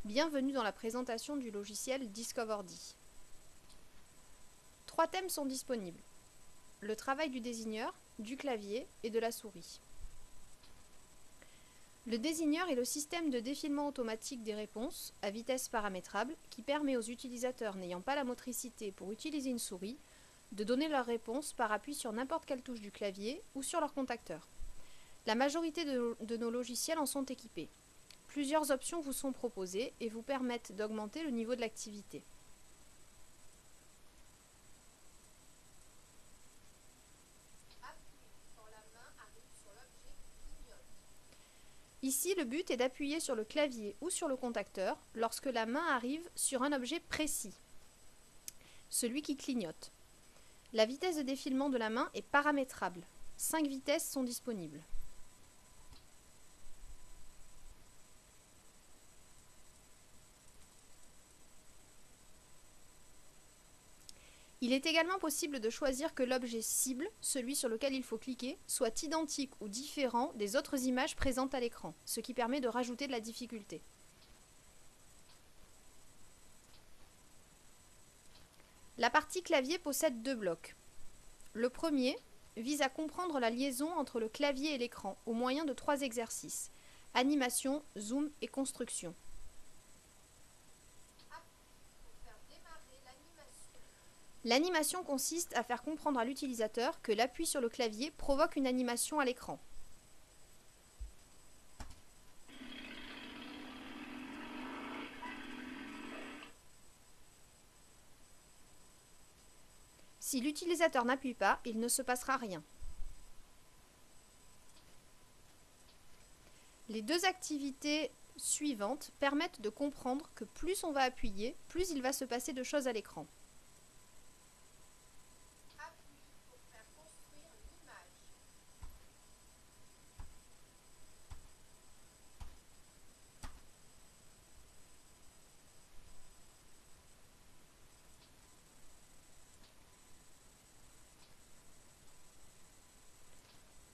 Bienvenue dans la présentation du logiciel Discover-D. 3 thèmes sont disponibles. Le travail du désigneur, du clavier et de la souris. Le désigneur est le système de défilement automatique des réponses à vitesse paramétrable qui permet aux utilisateurs n'ayant pas la motricité pour utiliser une souris de donner leur réponse par appui sur n'importe quelle touche du clavier ou sur leur contacteur. La majorité de nos logiciels en sont équipés. Plusieurs options vous sont proposées et vous permettent d'augmenter le niveau de l'activité. Ici, le but est d'appuyer sur le clavier ou sur le contacteur lorsque la main arrive sur un objet précis, celui qui clignote. La vitesse de défilement de la main est paramétrable. 5 vitesses sont disponibles. Il est également possible de choisir que l'objet cible, celui sur lequel il faut cliquer, soit identique ou différent des autres images présentes à l'écran, ce qui permet de rajouter de la difficulté. La partie clavier possède 2 blocs. Le premier vise à comprendre la liaison entre le clavier et l'écran au moyen de 3 exercices: animation, zoom et construction. L'animation consiste à faire comprendre à l'utilisateur que l'appui sur le clavier provoque une animation à l'écran. Si l'utilisateur n'appuie pas, il ne se passera rien. Les 2 activités suivantes permettent de comprendre que plus on va appuyer, plus il va se passer de choses à l'écran.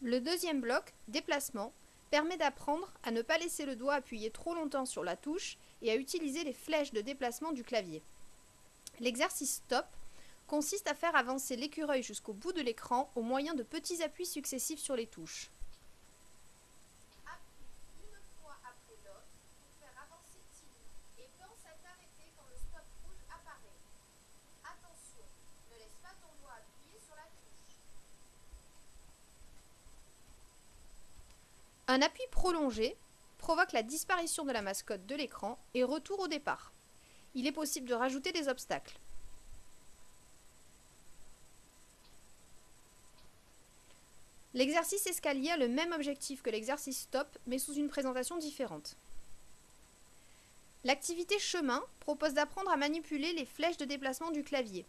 Le deuxième bloc, déplacement, permet d'apprendre à ne pas laisser le doigt appuyer trop longtemps sur la touche et à utiliser les flèches de déplacement du clavier. L'exercice stop consiste à faire avancer l'écureuil jusqu'au bout de l'écran au moyen de petits appuis successifs sur les touches. Appuie une fois après l'autre pour faire avancer Tilly et pense à t'arrêter quand le stop rouge apparaît. Attention, ne laisse pas ton doigt appuyer sur la touche. Un appui prolongé provoque la disparition de la mascotte de l'écran et retour au départ. Il est possible de rajouter des obstacles. L'exercice escalier a le même objectif que l'exercice stop, mais sous une présentation différente. L'activité chemin propose d'apprendre à manipuler les flèches de déplacement du clavier.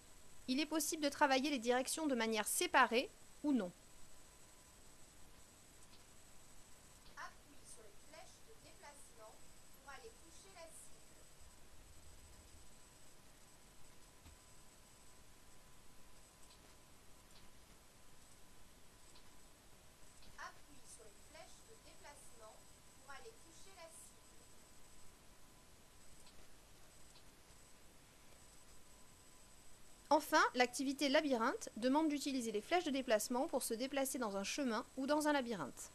Il est possible de travailler les directions de manière séparée ou non. Appuie sur les flèches de déplacement pour aller toucher la cible. Appuie sur les flèches de déplacement pour aller toucher la cible. Enfin, l'activité labyrinthe demande d'utiliser les flèches de déplacement pour se déplacer dans un chemin ou dans un labyrinthe.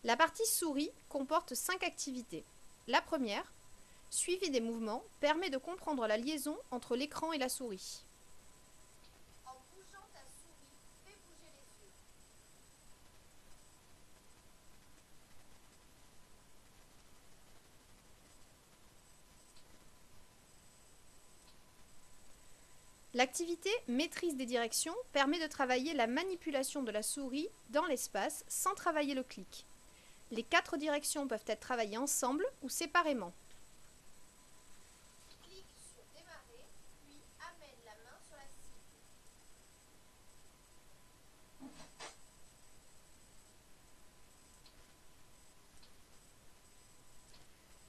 La partie souris comporte 5 activités. La première, suivi des mouvements, permet de comprendre la liaison entre l'écran et la souris. En bougeant ta souris, fais bouger les yeux. L'activité maîtrise des directions permet de travailler la manipulation de la souris dans l'espace sans travailler le clic. Les 4 directions peuvent être travaillées ensemble ou séparément. Clique sur démarrer, puis amène la main sur la cible.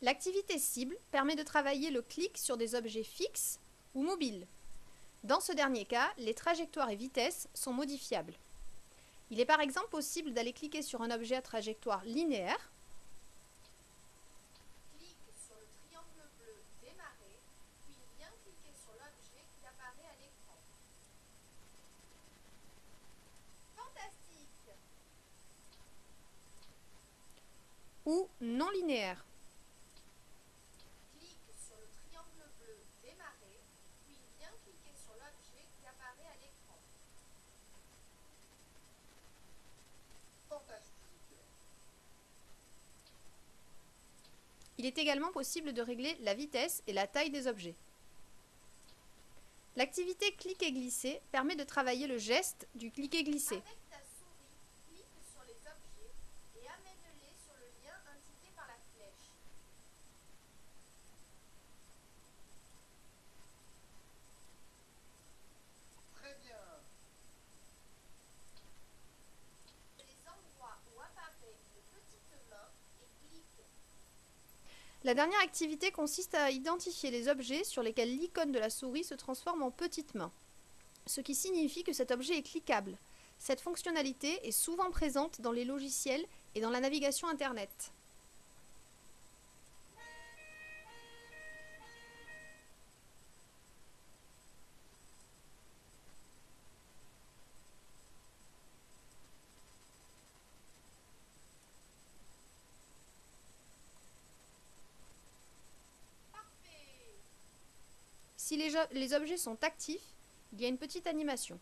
L'activité cible permet de travailler le clic sur des objets fixes ou mobiles. Dans ce dernier cas, les trajectoires et vitesses sont modifiables. Il est par exemple possible d'aller cliquer sur un objet à trajectoire linéaire. Clique sur le triangle bleu Démarrer, puis viens cliquer sur l'objet qui apparaît à l'écran. Fantastique! Ou non linéaire. Clique sur le triangle bleu Démarrer, puis viens cliquer sur l'objet qui apparaît à l'écran. Fantastique! Il est également possible de régler la vitesse et la taille des objets. L'activité cliquer-glisser permet de travailler le geste du cliquer-glisser. Avec ta souris, clique sur les objets et amène-les sur le lien indiqué par la flèche. Très bien. Les endroits où apparaît une petite main et clique. La dernière activité consiste à identifier les objets sur lesquels l'icône de la souris se transforme en petite main, ce qui signifie que cet objet est cliquable. Cette fonctionnalité est souvent présente dans les logiciels et dans la navigation Internet. Parfait. Si les objets sont actifs, il y a une petite animation.